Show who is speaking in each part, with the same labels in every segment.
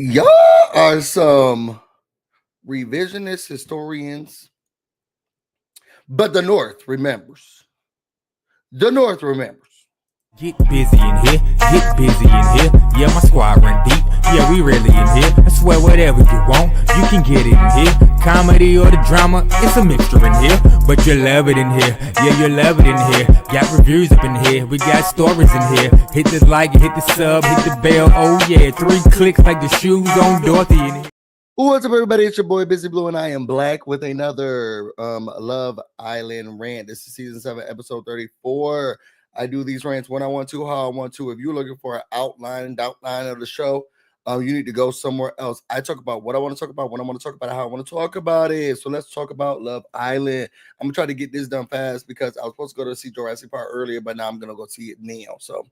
Speaker 1: Y'all are some revisionist historians, but the North remembers. The North remembers.
Speaker 2: Get busy in here, get busy in here. Yeah, my squad run deep. Yeah, we really in here. I swear whatever you want, you can get it in here. Comedy or the drama, it's a mixture in here. But you love it in here. Yeah, you love it in here. Got reviews up in here. We got stories in here. Hit the like, hit the sub, hit the bell. Oh yeah, 3 clicks like the shoes on Dorothy in here.
Speaker 1: What's up, everybody? It's your boy BusyBlu, and I am black with another Love Island rant. This is season 7, episode 34. I do these rants when I want to, how I want to. If you're looking for an outline of the show, you need to go somewhere else. I talk about what I want to talk about, when I want to talk about it, how I want to talk about it. So let's talk about Love Island. I'm gonna try to get this done fast because I was supposed to go to see Jurassic Park earlier, but now I'm gonna go see it now. So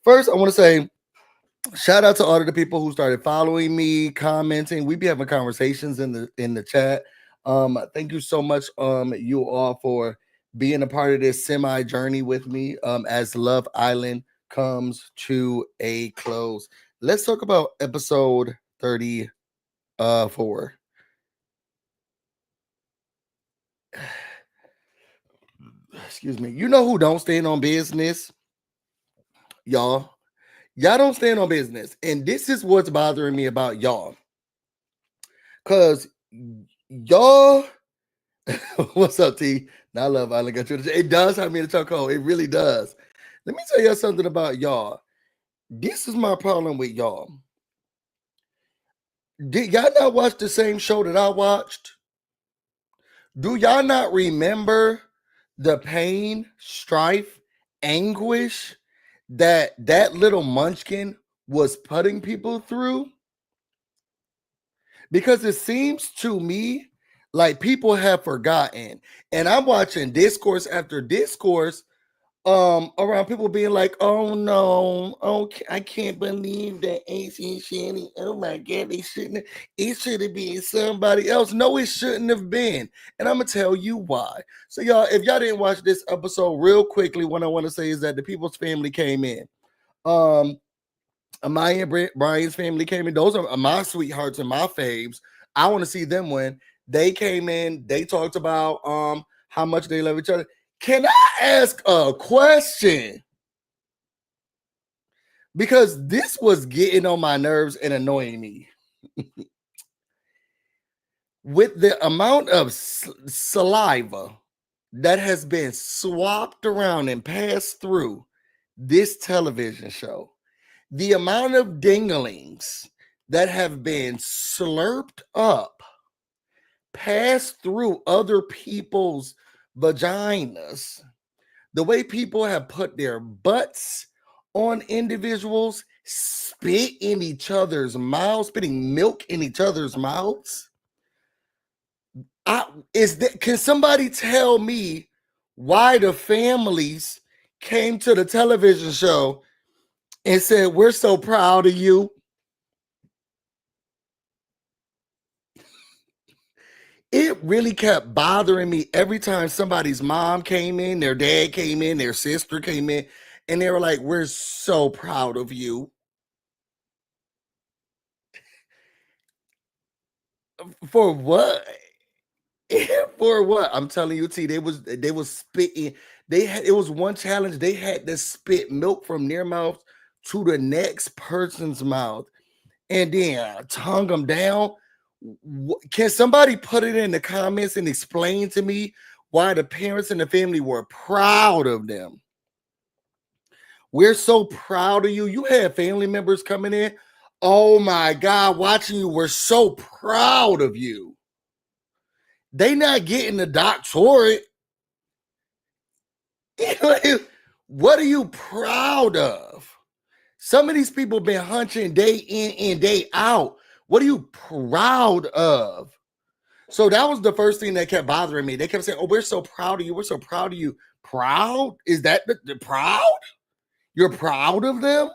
Speaker 1: first, I want to say shout out to all of the people who started following me, commenting. We be having conversations in the chat. Thank you so much, you all, for being a part of this semi journey with me as Love Island comes to a close. Let's talk about episode 34. Excuse me. You know who don't stand on business? Y'all don't stand on business. And this is what's bothering me about y'all. Because y'all, what's up, T? Now I love Island got you. It does have me in the chokehold. It really does. Let me tell y'all something about y'all. This is my problem with y'all. Did y'all not watch the same show that I watched? Do y'all not remember the pain, strife, anguish that little munchkin was putting people through? Because it seems to me like people have forgotten, and I'm watching discourse after discourse around people being like, oh no, okay, I can't believe that AC Shanny, oh my god, it should have been somebody else. No, it shouldn't have been, and I'm gonna tell you why. So y'all, if y'all didn't watch this episode, real quickly, what I want to say is that the people's family came in. Amaya and Brian's family came in. Those are my sweethearts and my faves. I want to see them win. They came in. They talked about how much they love each other. Can I ask a question? Because this was getting on my nerves and annoying me. With the amount of saliva that has been swapped around and passed through this television show, the amount of dinglings that have been slurped up, passed through other people's vaginas, the way people have put their butts on individuals, spit in each other's mouths, spitting milk in each other's mouths. Can somebody tell me why the families came to the television show and said, we're so proud of you? It really kept bothering me every time somebody's mom came in, their dad came in, their sister came in, and they were like, we're so proud of you. For what? For what? I'm telling you, T, they was spitting. It was one challenge. They had to spit milk from their mouth to the next person's mouth and then tongue them down. Can somebody put it in the comments and explain to me why the parents and the family were proud of them? We're so proud of you. You had family members coming in. Oh my God, watching you. We're so proud of you. They not getting the doctorate. What are you proud of? Some of these people been hunching day in and day out. What are you proud of? So that was the first thing that kept bothering me. They kept saying, oh, we're so proud of you. We're so proud of you. Proud? Is that the proud? You're proud of them?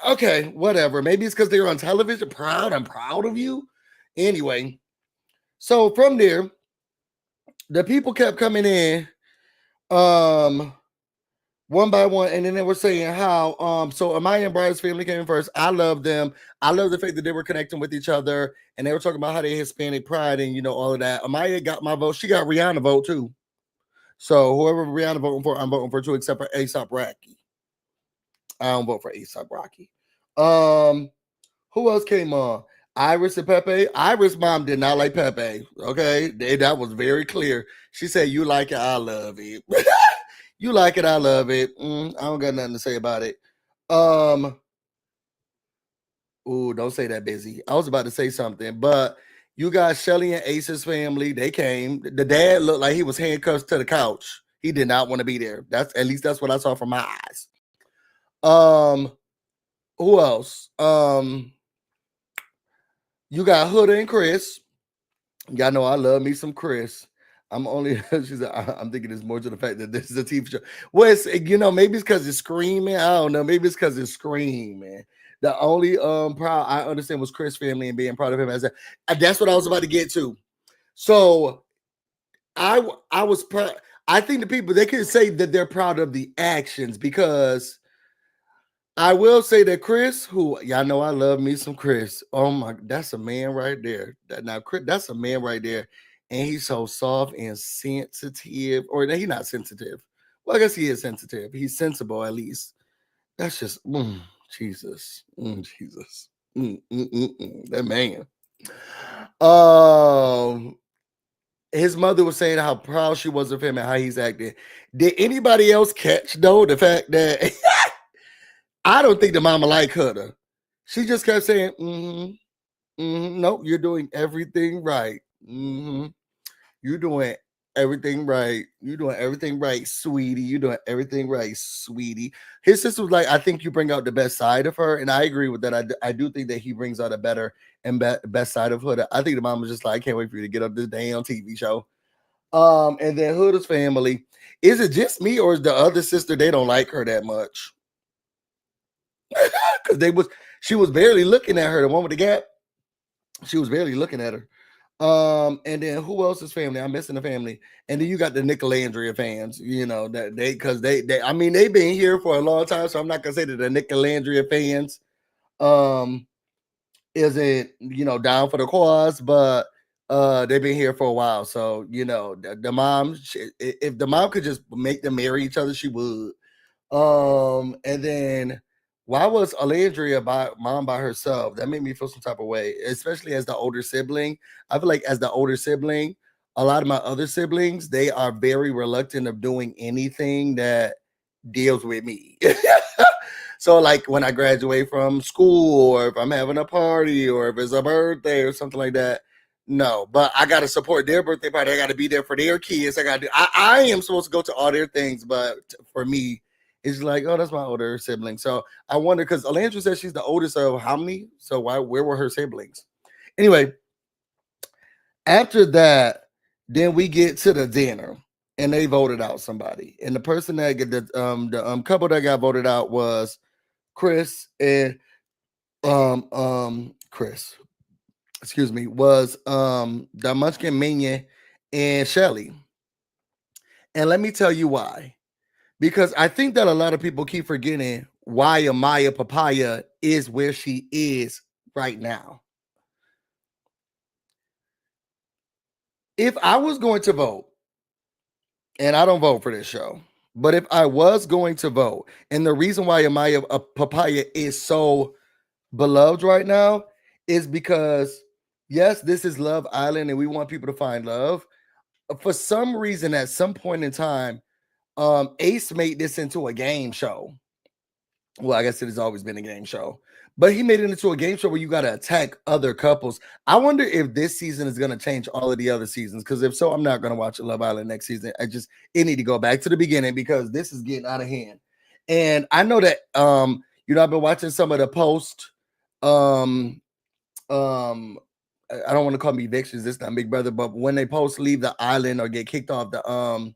Speaker 1: Okay, whatever. Maybe it's because they're on television. Proud? I'm proud of you. Anyway, so from there, the people kept coming in one by one, and then they were saying how so Amaya and Brian's family came in first. I love them. I love the fact that they were connecting with each other, and they were talking about how they Hispanic pride and all of that. Amaya got my vote. She got Rihanna vote too. So whoever Rihanna voting for, I'm voting for too, except for ASAP Rocky. I don't vote for ASAP Rocky. Who else came on? Iris and Pepe. Iris' mom did not like Pepe. Okay, that was very clear. She said, "You like it, I love it." You like it, I love it. I don't got nothing to say about it. Ooh, don't say that, Busy. I was about to say something, but you got Shelly and Ace's family. They came. The dad looked like he was handcuffed to the couch. He did not want to be there. That's at least that's what I saw from my eyes. Who else? You got Huda and Chris. Y'all know I love me some Chris. I'm only I'm thinking it's more to the fact that this is a TV show. Well, it's, maybe it's because it's screaming. I don't know. Maybe it's because it's screaming. The only proud I understand was Chris' family and being proud of him as a. That's what I was about to get to. So I was proud. I think the people they can say that they're proud of the actions because I will say that Chris, who y'all know I love me some Chris. Oh my, that's a man right there. Chris, that's a man right there. And he's so soft and sensitive, or he's not sensitive. Well, I guess he is sensitive. He's sensible at least. That's just Jesus, Jesus, that man. His mother was saying how proud she was of him and how he's acting. Did anybody else catch though the fact that I don't think the mama liked her? She just kept saying, "Nope, you're doing everything right. You're doing everything right. You're doing everything right, sweetie. You're doing everything right, sweetie." His sister was like, "I think you bring out the best side of her," and I agree with that. I do think that he brings out a better and best side of Huda. I think the mom was just like, "I can't wait for you to get up this damn TV show." And then Huda's family. Is it just me or is the other sister they don't like her that much? Because she was barely looking at her. The one with the gap, she was barely looking at her. And then who else's family? I'm missing the family. And then you got the Nicolandria fans, that they I mean, they've been here for a long time, so I'm not gonna say that the Nicolandria fans isn't down for the cause, but they've been here for a while. So the mom, if the mom could just make them marry each other, she would. And then why was Alandria mom by herself? That made me feel some type of way, especially as the older sibling. I feel like as the older sibling, a lot of my other siblings, they are very reluctant of doing anything that deals with me. So like when I graduate from school, or if I'm having a party, or if it's a birthday or something like that, no. But I gotta support their birthday party. I gotta be there for their kids. I am supposed to go to all their things, but for me, it's like, oh, that's my older sibling. So I wonder, because Alandra says she's the oldest of how many? So where were her siblings? Anyway, after that, then we get to the dinner, and they voted out somebody, and the person that get the couple that got voted out was Chris and Chris, excuse me, was the Munchkin Minion and Shelly. And let me tell you why. Because I think that a lot of people keep forgetting why Amaya Papaya is where she is right now. If I was going to vote, and I don't vote for this show, but if I was going to vote, and the reason why Amaya Papaya is so beloved right now is because, yes, this is Love Island and we want people to find love. For some reason, at some point in time, Ace made this into a game show. Well, I guess it has always been a game show, but he made it into a game show where you got to attack other couples. I wonder if this season is going to change all of the other seasons, because if so, I'm not going to watch Love Island next season. It need to go back to the beginning because this is getting out of hand. And I know that I've been watching some of the post I don't want to call them evictions. This time, Big Brother, but when they post leave the island or get kicked off the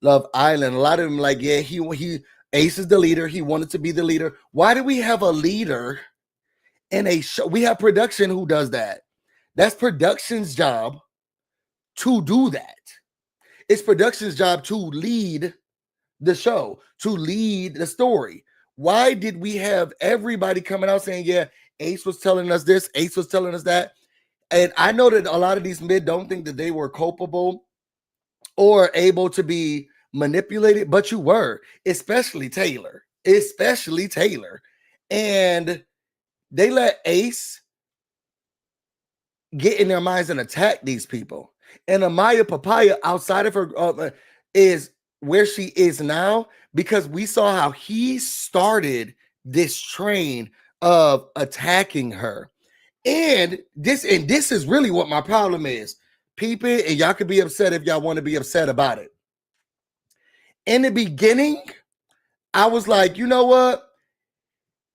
Speaker 1: Love Island, a lot of them like, yeah, he Ace is the leader. He wanted to be the leader. Why do we have a leader in a show? We have production who does that. That's production's job to do that. It's production's job to lead the show, to lead the story. Why did we have everybody coming out saying, yeah, Ace was telling us this, Ace was telling us that? And I know that a lot of these men don't think that they were culpable or able to be manipulated, but you were, especially Taylor. And they let Ace get in their minds and attack these people. And Amaya Papaya, outside of her, is where she is now because we saw how he started this train of attacking her. And this is really what my problem is. People, and y'all could be upset if y'all want to be upset about it. In the beginning, I was like, you know what?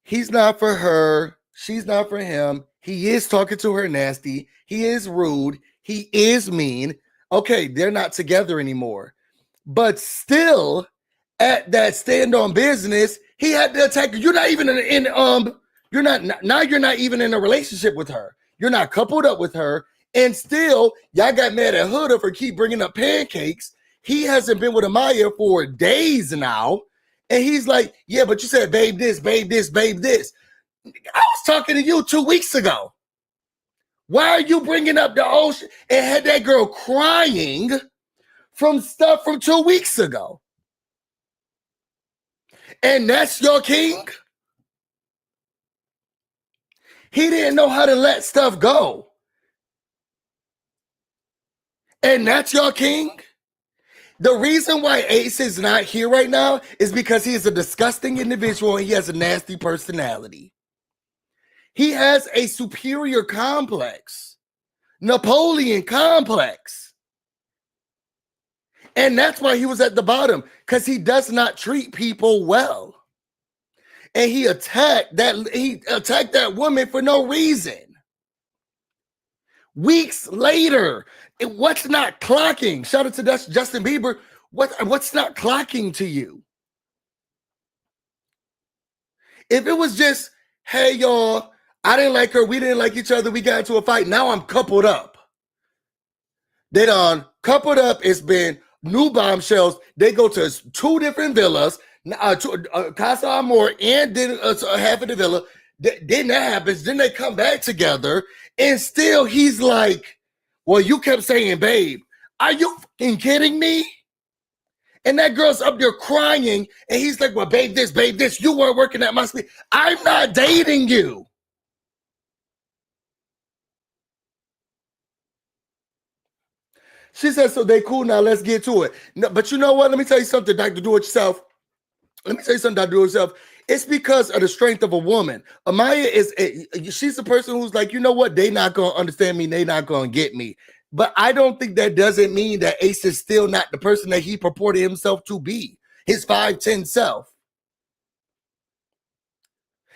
Speaker 1: He's not for her. She's not for him. He is talking to her nasty. He is rude. He is mean. Okay, they're not together anymore. But still, at that stand on business, he had to attack her. You're not even you're not even in a relationship with her. You're not coupled up with her. And still, y'all got mad at Huda for keep bringing up pancakes. He hasn't been with Amaya for days now. And he's like, yeah, but you said, babe, this, babe, this, babe, this. I was talking to you 2 weeks ago. Why are you bringing up the ocean? And had that girl crying from stuff from 2 weeks ago. And that's your king? He didn't know how to let stuff go. And that's your king? The reason why Ace is not here right now is because he is a disgusting individual and he has a nasty personality. He has a superior complex, Napoleon complex. And that's why he was at the bottom, because he does not treat people well. And he attacked that woman for no reason. Weeks later, what's not clocking? Shout out to Justin Bieber. What's not clocking to you? If it was just, hey, y'all, I didn't like her, we didn't like each other, we got into a fight, now I'm coupled up. They done coupled up, it's been new bombshells. They go to 2 different villas, Casa Amor and then half of the villa. Then that happens. Then they come back together, and still he's like, well, you kept saying, babe, are you fucking kidding me? And that girl's up there crying, and he's like, well, babe, this, you weren't working at my sleep. I'm not dating you. She said, so they cool now, let's get to it. No, but you know what? Let me tell you something, Dr. Do-It-Yourself. It's because of the strength of a woman. Amaya she's the person who's like, you know what? They not going to understand me. They not going to get me. But I don't think that doesn't mean that Ace is still not the person that he purported himself to be, his 5'10" self.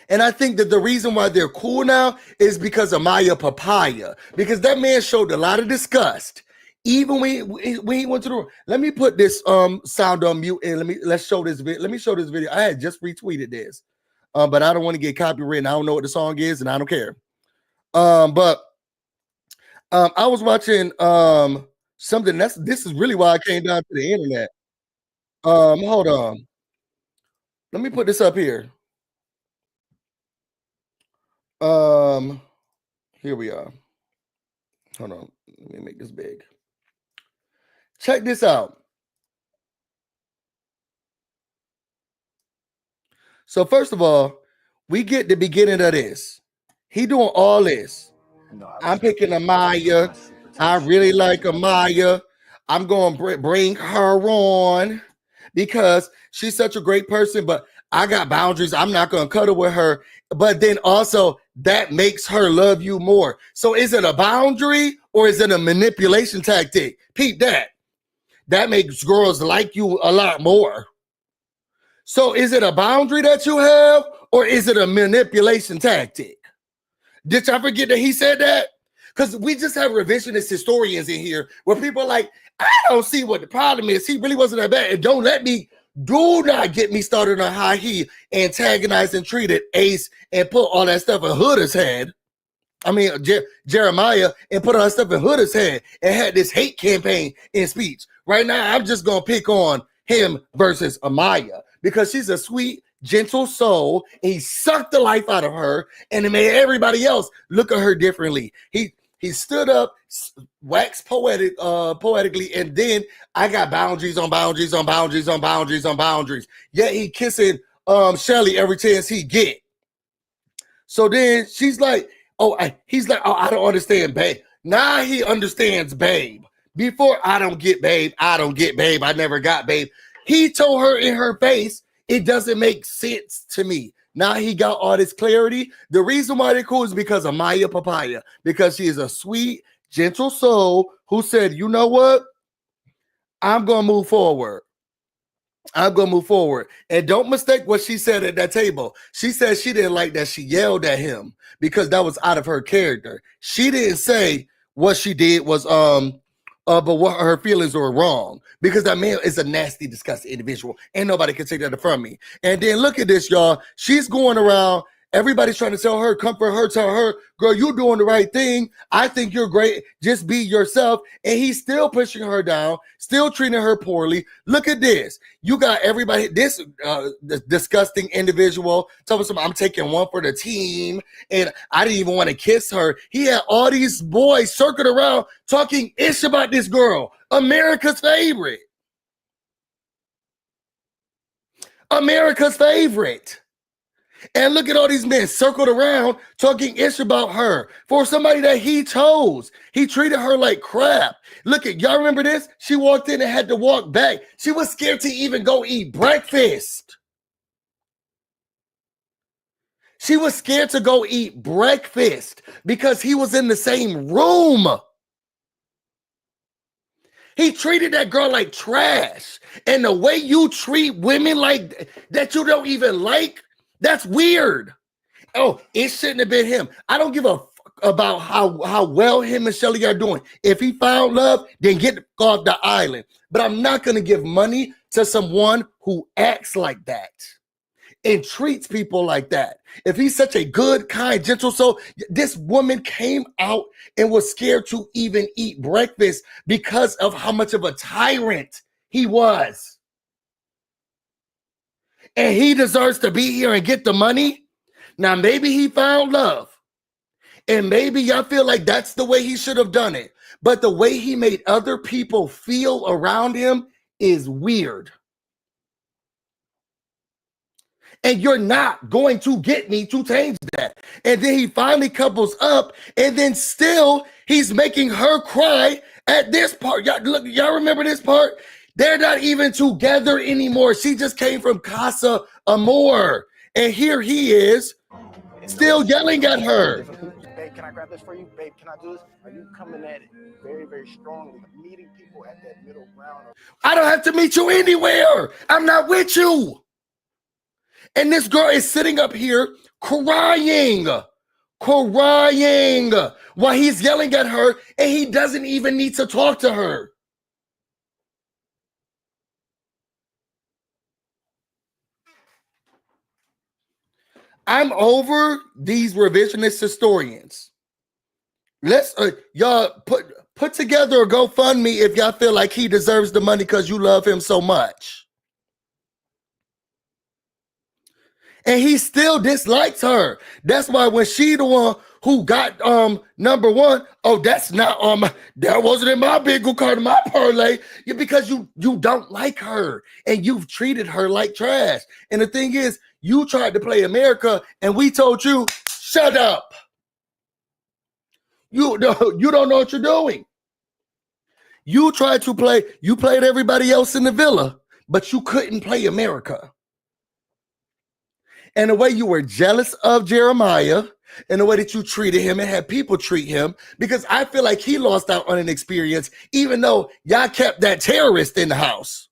Speaker 1: And I think that the reason why they're cool now is because of Amaya Papaya, because that man showed a lot of disgust. Even when he went to the room. Let me put this sound on mute and let's show this video. Let me show this video. I had just retweeted this, but I don't want to get copyrighted. I don't know what the song is, and I don't care. But I was watching something. This is really why I came down to the internet. Hold on. Let me put this up here. Here we are. Hold on. Let me make this big. Check this out. So first of all, we get the beginning of this. He doing all this. I'm picking Amaya. I really like Amaya. I'm going to bring her on because she's such a great person, but I got boundaries. I'm not going to cuddle with her. But then also that makes her love you more. So is it a boundary or is it a manipulation tactic? Peep that. That makes girls like you a lot more. So is it a boundary that you have or is it a manipulation tactic? Did y'all forget that he said that? Because we just have revisionist historians in here where people are like, I don't see what the problem is. He really wasn't that bad. And do not get me started on how he antagonized and treated Ace and put all that stuff in Huda's head. I mean, Jeremiah, and put all that stuff in Huda's head and had this hate campaign in speech. Right now, I'm just going to pick on him versus Amaya because she's a sweet, gentle soul. He sucked the life out of her and it made everybody else look at her differently. He stood up, waxed poetically, and then I got boundaries on boundaries on boundaries on boundaries on boundaries. Yet he kissing Shelly every chance he get. So then she's like, he's like, I don't understand, babe. Now he understands, babe. Before, I don't get babe, I don't get babe, I never got babe. He told her in her face, it doesn't make sense to me. Now he got all this clarity. The reason why they're cool is because of Maya Papaya, because she is a sweet, gentle soul who said, you know what? I'm going to move forward. I'm going to move forward. And don't mistake what she said at that table. She said she didn't like that she yelled at him because that was out of her character. She didn't say what she did was, but what her feelings were wrong because that man is a nasty, disgusting individual. Ain't nobody can take that from me. And then look at this, y'all. She's going around. Everybody's trying to tell her, comfort her, tell her, girl, you're doing the right thing. I think you're great. Just be yourself. And he's still pushing her down, still treating her poorly. Look at this. You got everybody, this disgusting individual telling me, I'm taking one for the team. And I didn't even want to kiss her. He had all these boys circling around talking ish about this girl. America's favorite. America's favorite. And look at all these men circled around talking ish about her for somebody that he chose. He treated her like crap. Look at, y'all remember this? She walked in and had to walk back. She was scared to even go eat breakfast. She was scared to go eat breakfast because he was in the same room. He treated that girl like trash. And the way you treat women like that you don't even like, that's weird. Oh, it shouldn't have been him. I don't give a fuck about how well him and Shelly are doing. If he found love, then get off the island. But I'm not going to give money to someone who acts like that and treats people like that. If he's such a good, kind, gentle soul, this woman came out and was scared to even eat breakfast because of how much of a tyrant he was. And he deserves to be here and get the money. Now, maybe he found love. And maybe y'all feel like that's the way he should have done it. But the way he made other people feel around him is weird. And you're not going to get me to change that. And then he finally couples up. And then still, he's making her cry at this part. Y'all remember this part? They're not even together anymore. She just came from Casa Amor. And here he is, still yelling at her.
Speaker 3: Babe, can I grab this for you? Babe, can I do this? Are you coming at it very, very strongly, meeting people at that middle ground?
Speaker 1: I don't have to meet you anywhere. I'm not with you. And this girl is sitting up here crying while he's yelling at her, and he doesn't even need to talk to her. I'm over these revisionist historians. Let's y'all put together a GoFundMe if y'all feel like he deserves the money because you love him so much. And he still dislikes her. That's why when she the one who got number one, oh, that's not that wasn't in my bingo card, my parlay, because you don't like her and you've treated her like trash. And the thing is, you tried to play America and we told you, shut up. You don't know what you're doing. You tried to play, you played everybody else in the villa, but you couldn't play America. And the way you were jealous of Jeremiah and the way that you treated him and had people treat him, because I feel like he lost out on an experience, even though y'all kept that terrorist in the house.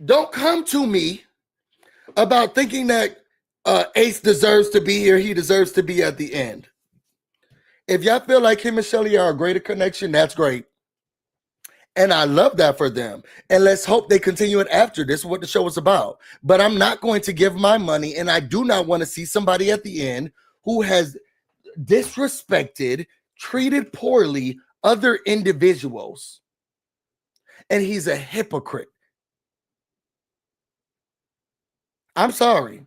Speaker 1: Don't come to me about thinking that Ace deserves to be here. He deserves to be at the end. If y'all feel like him and Shelly are a greater connection, that's great. And I love that for them. And let's hope they continue it after. This is what the show is about. But I'm not going to give my money, and I do not want to see somebody at the end who has disrespected, treated poorly other individuals, and he's a hypocrite. I'm sorry.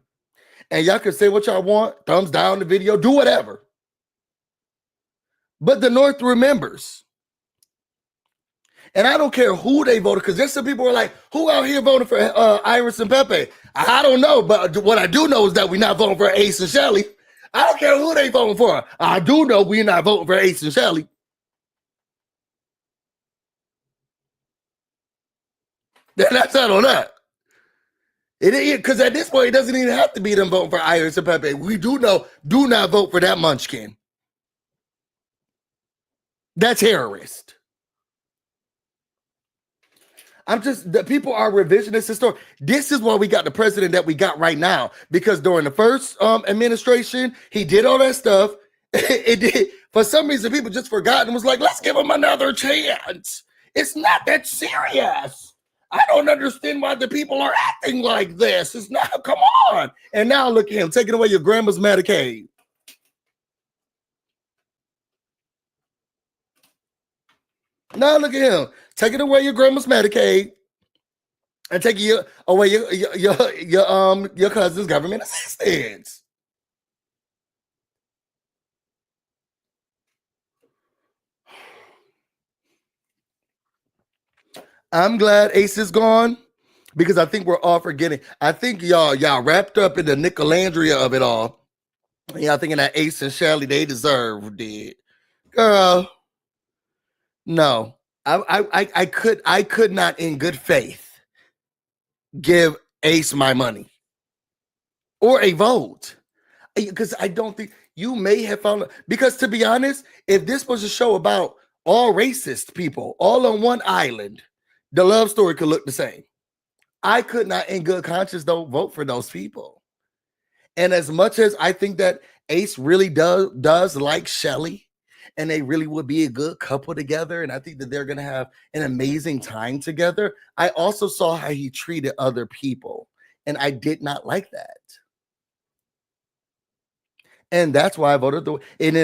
Speaker 1: And y'all can say what y'all want, thumbs down the video, do whatever. But the North remembers. And I don't care who they voted, because there's some people who are like, who out here voting for Iris and Pepe? I don't know, but what I do know is that we're not voting for Ace and Shelly. I don't care who they voting for. I do know we're not voting for Ace and Shelly. That's not on that. Because at this point, it doesn't even have to be them voting for Iris and Pepe. We do know, do not vote for that munchkin. That's terrorist. The people are revisionist history. This is why we got the president that we got right now, because during the first administration, he did all that stuff. It did. For some reason, people just forgot and was like, let's give him another chance. It's not that serious. I don't understand why the people are acting like this. It's not, come on. And now look at him taking away your grandma's Medicaid. Now look at him taking away your grandma's Medicaid and taking away your cousin's government assistance. I'm glad Ace is gone, because I think we're all forgetting. I think y'all wrapped up in the Nicolandria of it all. Y'all thinking that Ace and Shelly, they deserved it. Girl, no. I could not in good faith give Ace my money or a vote, because I don't think you may have found, because to be honest, if this was a show about all racist people all on one island, the love story could look the same. I could not in good conscience don't vote for those people. And as much as I think that Ace really does like Shelly, and they really would be a good couple together, and I think that they're going to have an amazing time together, I also saw how he treated other people, and I did not like that. And that's why I voted. And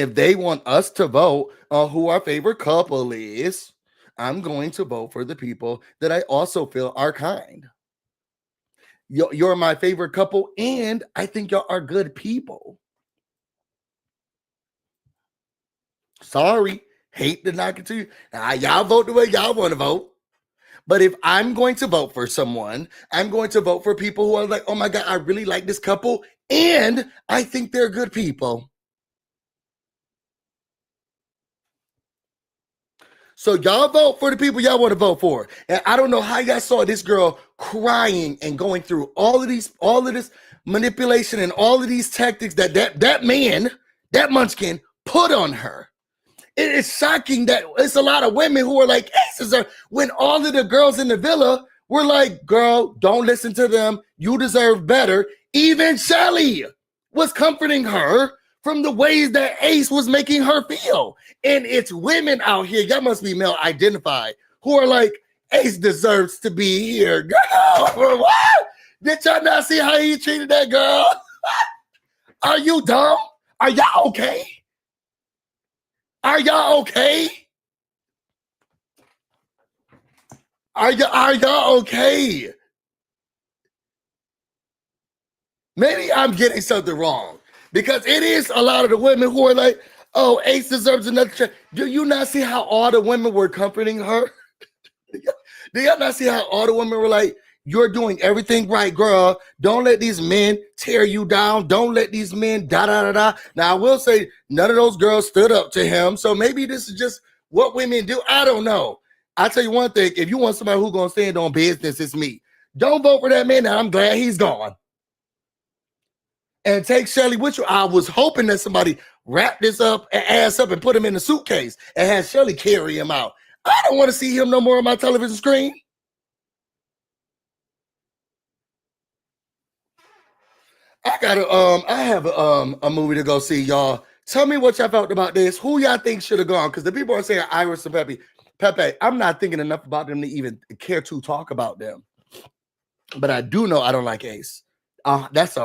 Speaker 1: if they want us to vote on who our favorite couple is, I'm going to vote for the people that I also feel are kind. You're my favorite couple, and I think y'all are good people. Sorry, hate to knock it to you. Y'all vote the way y'all want to vote. But if I'm going to vote for someone, I'm going to vote for people who are like, oh my God, I really like this couple, and I think they're good people. So y'all vote for the people y'all want to vote for. And I don't know how y'all saw this girl crying and going through all of this manipulation and all of these tactics that man, that munchkin, put on her. It is shocking that it's a lot of women who are like, Aces are, when all of the girls in the villa were like, girl, don't listen to them. You deserve better. Even Shelly was comforting her from the ways that Ace was making her feel. And it's women out here, y'all must be male identified, who are like, Ace deserves to be here. Girl, what? Did y'all not see how he treated that girl? Are you dumb? Are y'all okay? Are y'all okay? Are y'all okay? Maybe I'm getting something wrong, because it is a lot of the women who are like, oh, Ace deserves another chance. Do you not see how all the women were comforting her? Do y'all not see how all the women were like, you're doing everything right, girl. Don't let these men tear you down. Don't let these men da-da-da-da. Now, I will say none of those girls stood up to him. So maybe this is just what women do. I don't know. I'll tell you one thing. If you want somebody who's going to stand on business, it's me. Don't vote for that man. Now, I'm glad he's gone. And take Shelly with you. I was hoping that somebody wrapped this up and ass up and put him in a suitcase and had Shelly carry him out. I don't want to see him no more on my television screen. I have a movie to go see, y'all. Tell me what y'all felt about this. Who y'all think should have gone? Because the people are saying Iris and Pepe. I'm not thinking enough about them to even care to talk about them. But I do know I don't like Ace. That's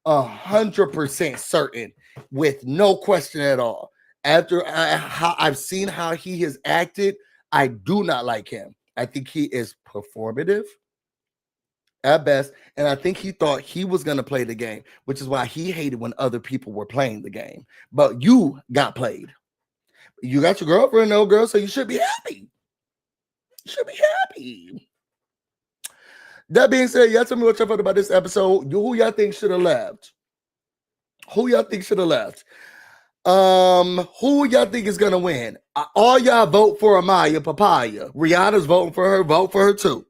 Speaker 1: 100% certain, with no question at all. After how I've seen how he has acted, I do not like him. I think he is performative at best, and I think he thought he was going to play the game, which is why he hated when other people were playing the game. But you got played. You got your girlfriend, no girl, so you should be happy. You should be happy. That being said, y'all tell me what y'all thought about this episode. Who y'all think should have left? Who y'all think should have left? Who y'all think is gonna win? All y'all vote for Amaya, Papaya. Rihanna's voting for her. Vote for her too.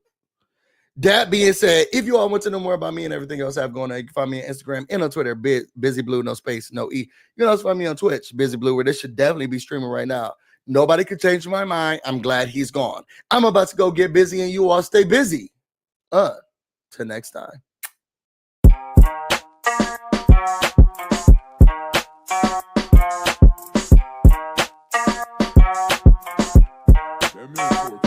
Speaker 1: That being said, if you all want to know more about me and everything else I have going on, you can find me on Instagram and on Twitter, BusyBlu, no space, no E. You can also find me on Twitch, BusyBlu, where this should definitely be streaming right now. Nobody could change my mind. I'm glad he's gone. I'm about to go get busy, and you all stay busy. Till next time.
Speaker 4: That man